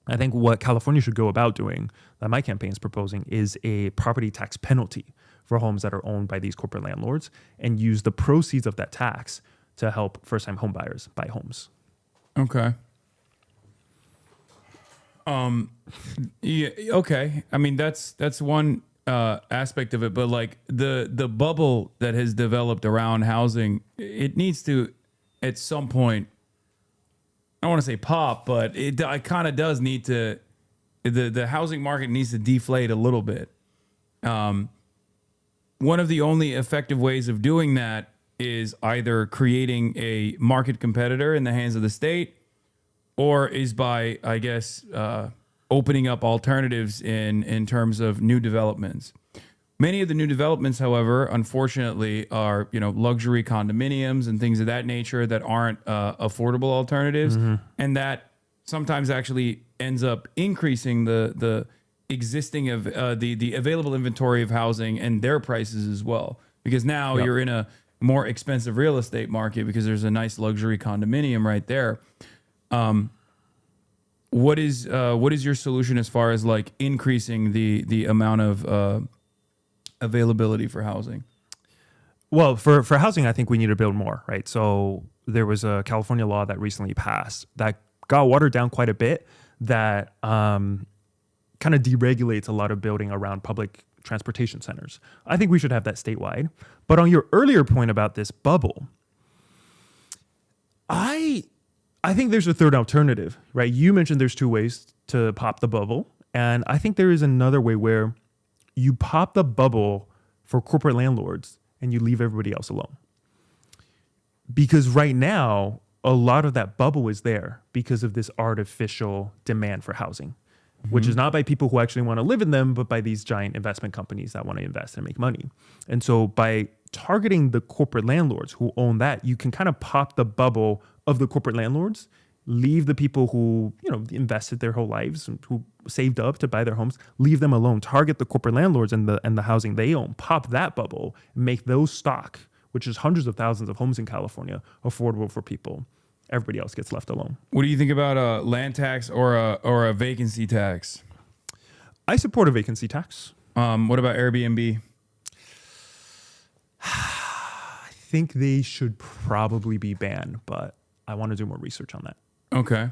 C: I think what California should go about doing, that my campaign is proposing, is a property tax penalty for homes that are owned by these corporate landlords, and use the proceeds of that tax to help first-time home buyers buy homes.
B: Okay. Yeah, okay. I mean, that's one aspect of it, but like the bubble that has developed around housing, it needs to, at some point, I don't want to say pop, but it kind of does need to, the housing market needs to deflate a little bit. One of the only effective ways of doing that is either creating a market competitor in the hands of the state, or is by, I guess, opening up alternatives in terms of new developments. Many of the new developments, however, unfortunately, are luxury condominiums and things of that nature that aren't affordable alternatives, and that sometimes actually ends up increasing the existing of the available inventory of housing and their prices as well. Because now you're in a more expensive real estate market because there's a nice luxury condominium right there. What is your solution as far as like increasing the amount of availability for housing?
C: Well, for housing, I think we need to build more, right? So there was a California law that recently passed that got watered down quite a bit, that kind of deregulates a lot of building around public transportation centers. I think we should have that statewide. But on your earlier point about this bubble, I think there's a third alternative, right? You mentioned there's two ways to pop the bubble. And I think there is another way where you pop the bubble for corporate landlords and you leave everybody else alone. Because right now, a lot of that bubble is there because of this artificial demand for housing, which is not by people who actually want to live in them, but by these giant investment companies that want to invest and make money. And so by targeting the corporate landlords who own that, you can kind of pop the bubble of the corporate landlords, leave the people who, invested their whole lives and who saved up to buy their homes, leave them alone, target the corporate landlords and the housing they own, pop that bubble, and make those stock, which is hundreds of thousands of homes in California, affordable for people. Everybody else gets left alone.
B: What do you think about a land tax or a vacancy tax?
C: I support a vacancy tax.
B: What about Airbnb?
C: I think they should probably be banned, but I want to do more research on that.
B: Okay.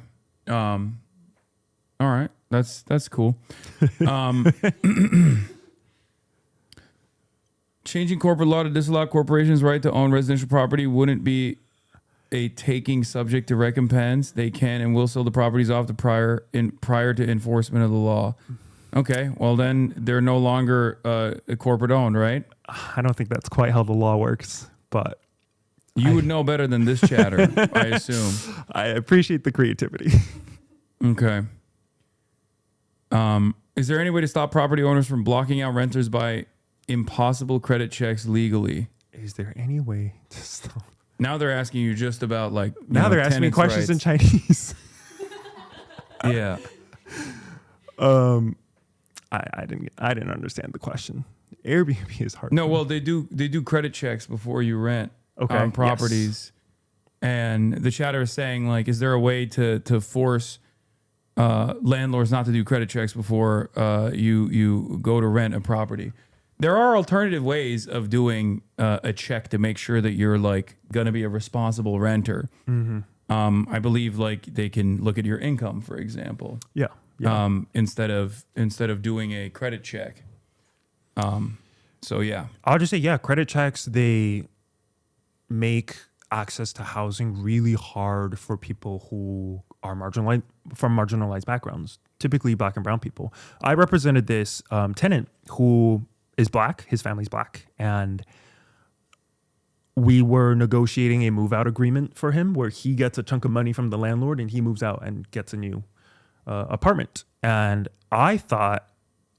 B: All right. That's cool. Changing corporate law to disallow corporations' right to own residential property wouldn't be a taking subject to recompense. They can and will sell the properties off prior to enforcement of the law. Okay, well then they're no longer corporate owned, right?
C: I don't think that's quite how the law works, but
B: you would know better than this chatter, I assume.
C: I appreciate the creativity.
B: Okay. Is there any way to stop property owners from blocking out renters by impossible credit checks legally?
C: Is there any way to stop?
B: Now they're asking you just about like
C: now they're asking me questions in Chinese.
B: Yeah.
C: I didn't understand the question. Airbnb is hard.
B: No, well they do credit checks before you rent on properties. Yes. And the chatter is saying like, is there a way to force landlords not to do credit checks before you go to rent a property? There are alternative ways of doing a check to make sure that you're like going to be a responsible renter. I believe like they can look at your income, for example.
C: Yeah.
B: Instead of doing a credit check. So yeah,
C: I'll just say, yeah, credit checks, they make access to housing really hard for people who are marginalized backgrounds, typically black and brown people. I represented this tenant who is black, his family's black, and we were negotiating a move out agreement for him where he gets a chunk of money from the landlord and he moves out and gets a new apartment. And I thought,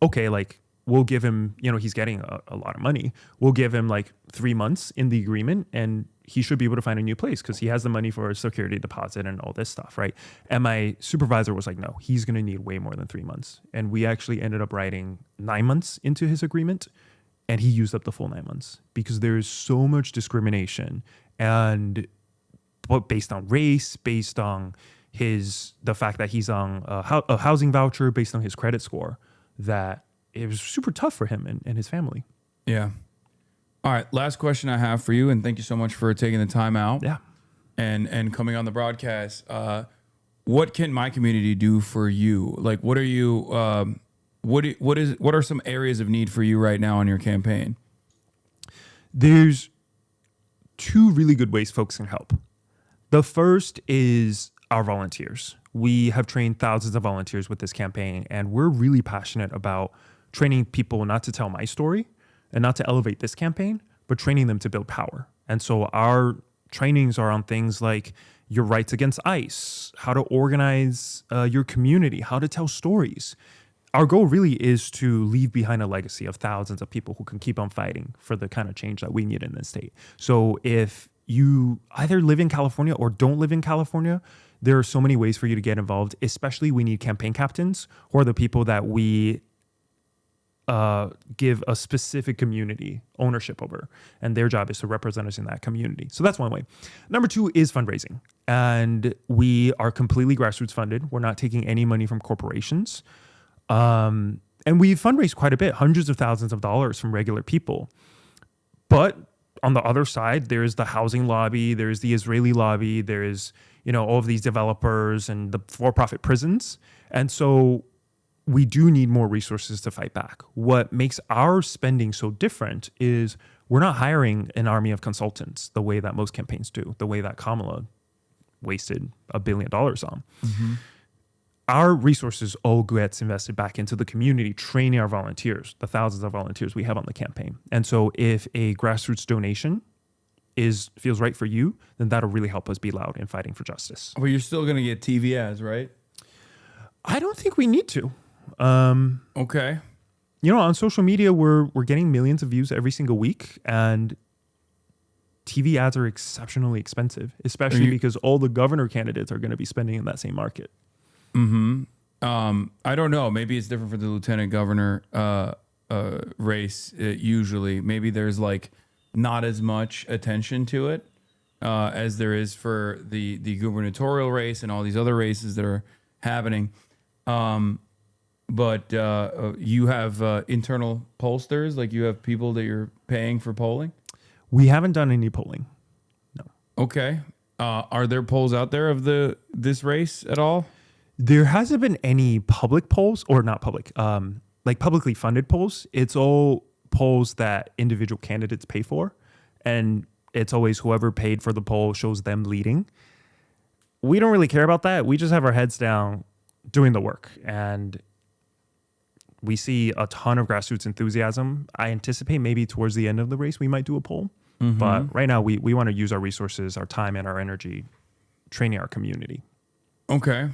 C: okay, like we'll give him, he's getting a lot of money. We'll give him like 3 months in the agreement and he should be able to find a new place because he has the money for a security deposit and all this stuff, right? And my supervisor was like, no, he's going to need way more than 3 months. And we actually ended up writing 9 months into his agreement and he used up the full 9 months because there's so much discrimination but based on race, based on the fact that he's on a housing voucher, based on his credit score, that it was super tough for him and his family.
B: Yeah. All right. Last question I have for you, and thank you so much for taking the time out.
C: Yeah.
B: And coming on the broadcast. What can my community do for you? Like, what are you? What are some areas of need for you right now on your campaign?
C: There's 2 really good ways folks can help. The first is our volunteers. We have trained thousands of volunteers with this campaign, and we're really passionate about training people not to tell my story and not to elevate this campaign, but training them to build power. And so our trainings are on things like your rights against ICE, how to organize your community, how to tell stories. Our goal really is to leave behind a legacy of thousands of people who can keep on fighting for the kind of change that we need in this state. So if you either live in California or don't live in California, there are so many ways for you to get involved. Especially we need campaign captains who are the people that we give a specific community ownership over. And their job is to represent us in that community. So that's one way. Number 2 is fundraising. And we are completely grassroots funded. We're not taking any money from corporations. And we've fundraised quite a bit, hundreds of thousands of dollars from regular people. But on the other side, there's the housing lobby, there's the Israeli lobby, there's, all of these developers and the for-profit prisons. And so we do need more resources to fight back. What makes our spending so different is we're not hiring an army of consultants the way that most campaigns do, the way that Kamala wasted $1 billion on. Mm-hmm. Our resources all gets invested back into the community, training our volunteers, the thousands of volunteers we have on the campaign. And so if a grassroots donation feels right for you, then that'll really help us be loud in fighting for justice.
B: But you're still going to get TV ads, right?
C: I don't think we need to.
B: Okay.
C: On social media, we're getting millions of views every single week, and TV ads are exceptionally expensive, especially because all the governor candidates are going to be spending in that same market.
B: Mm-hmm. I don't know. Maybe it's different for the lieutenant governor race. Usually, maybe there's like not as much attention to it as there is for the gubernatorial race and all these other races that are happening. But you have internal pollsters, like you have people that you're paying for polling?
C: We haven't done any polling. No.
B: Okay. Are there polls out there of this race at all?
C: There hasn't been any public polls, or not public, like publicly funded polls. It's all polls that individual candidates pay for. And it's always whoever paid for the poll shows them leading. We don't really care about that. We just have our heads down doing the work. And we see a ton of grassroots enthusiasm. I anticipate maybe towards the end of the race, we might do a poll. Mm-hmm. But right now, we want to use our resources, our time, and our energy training our community.
B: Okay.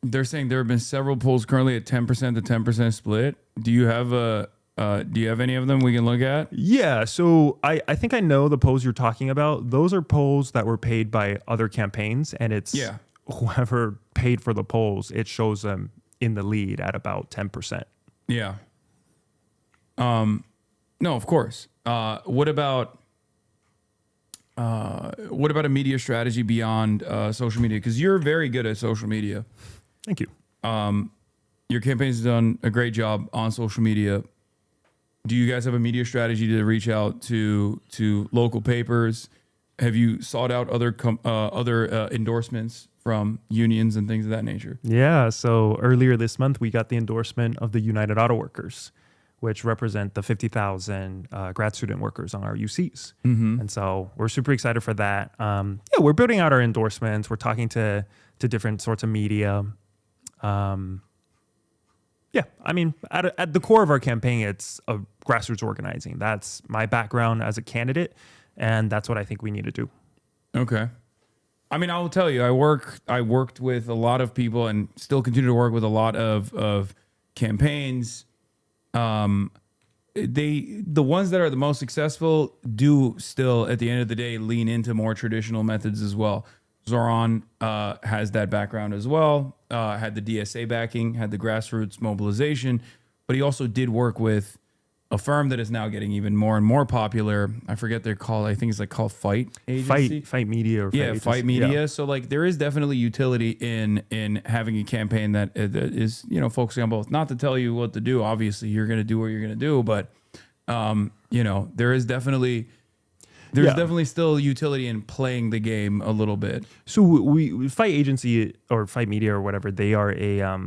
B: They're saying there have been several polls currently at 10% to 10% split. Do you have any of them we can look at?
C: Yeah. So I think I know the polls you're talking about. Those are polls that were paid by other campaigns, and it's whoever paid for the polls, it shows them in the lead at about 10%.
B: Yeah. No, of course. What about a media strategy beyond social media? Because you're very good at social media.
C: Thank you.
B: Your campaign's done a great job on social media. Do you guys have a media strategy to reach out to local papers? Have you sought out other endorsements from unions and things of that nature?
C: Yeah. So earlier this month, we got the endorsement of the United Auto Workers, which represent the 50,000 grad student workers on our UCs. And so we're super excited for that. Yeah, we're building out our endorsements. We're talking to different sorts of media. Yeah, I mean, at the core of our campaign, it's a grassroots organizing. That's my background as a candidate, and that's what I think we need to do.
B: Okay. I mean, I will tell you, I worked with a lot of people and still continue to work with a lot of campaigns. The ones that are the most successful do still, at the end of the day, lean into more traditional methods as well. Zoran has that background as well, had the DSA backing, had the grassroots mobilization, but he also did work with a firm that is now getting even more and more popular. I forget they're called. I think it's like called Fight Agency.
C: Fight Media. Or
B: Fight
C: Fight
B: Media.
C: Yeah.
B: So like there is definitely utility in having a campaign that is, you know, focusing on both. Not to tell you what to do. Obviously, you're going to do what you're going to do, but you know, there is definitely. There's definitely still utility in playing the game a little bit.
C: So we Fight Agency or Fight Media or whatever, they are a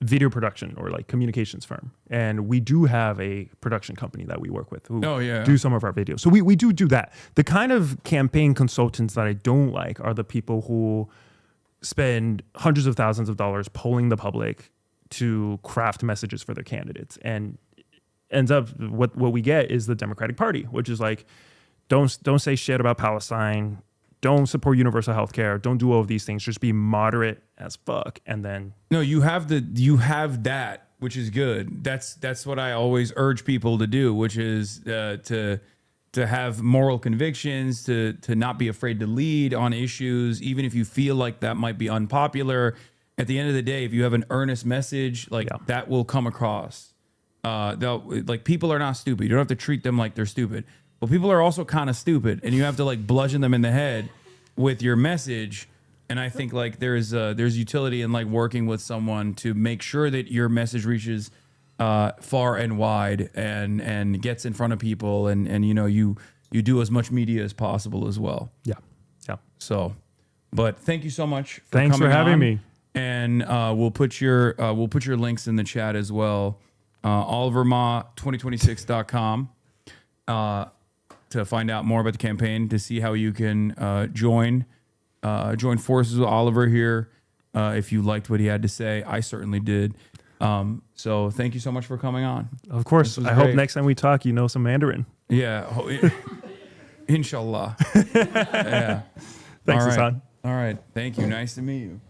C: video production or like communications firm. And we do have a production company that we work with who do some of our videos. So we do that. The kind of campaign consultants that I don't like are the people who spend hundreds of thousands of dollars polling the public to craft messages for their candidates. And ends up what we get is the Democratic Party, which is like, don't say shit about Palestine. Don't support universal health care. Don't do all of these things. Just be moderate as fuck. And then
B: no, you have that, which is good. That's what I always urge people to do, which is to have moral convictions, to not be afraid to lead on issues, even if you feel like that might be unpopular. At the end of the day, if you have an earnest message, like that will come across. Like people are not stupid. You don't have to treat them like they're stupid. But people are also kind of stupid, and you have to like bludgeon them in the head with your message. And I think like there's utility in like working with someone to make sure that your message reaches far and wide and gets in front of people, and you know you do as much media as possible as well.
C: Yeah.
B: So, but thank you so much.
C: Thanks for having me.
B: And we'll put your links in the chat as well. OliverMah2026.com. To find out more about the campaign, to see how you can join forces with Oliver here. If you liked what he had to say, I certainly did. So thank you so much for coming on.
C: Of course. I hope next time we talk, you know some Mandarin.
B: Yeah. Inshallah. Yeah.
C: Thanks, Hasan.
B: All right. Thank you. Nice to meet you.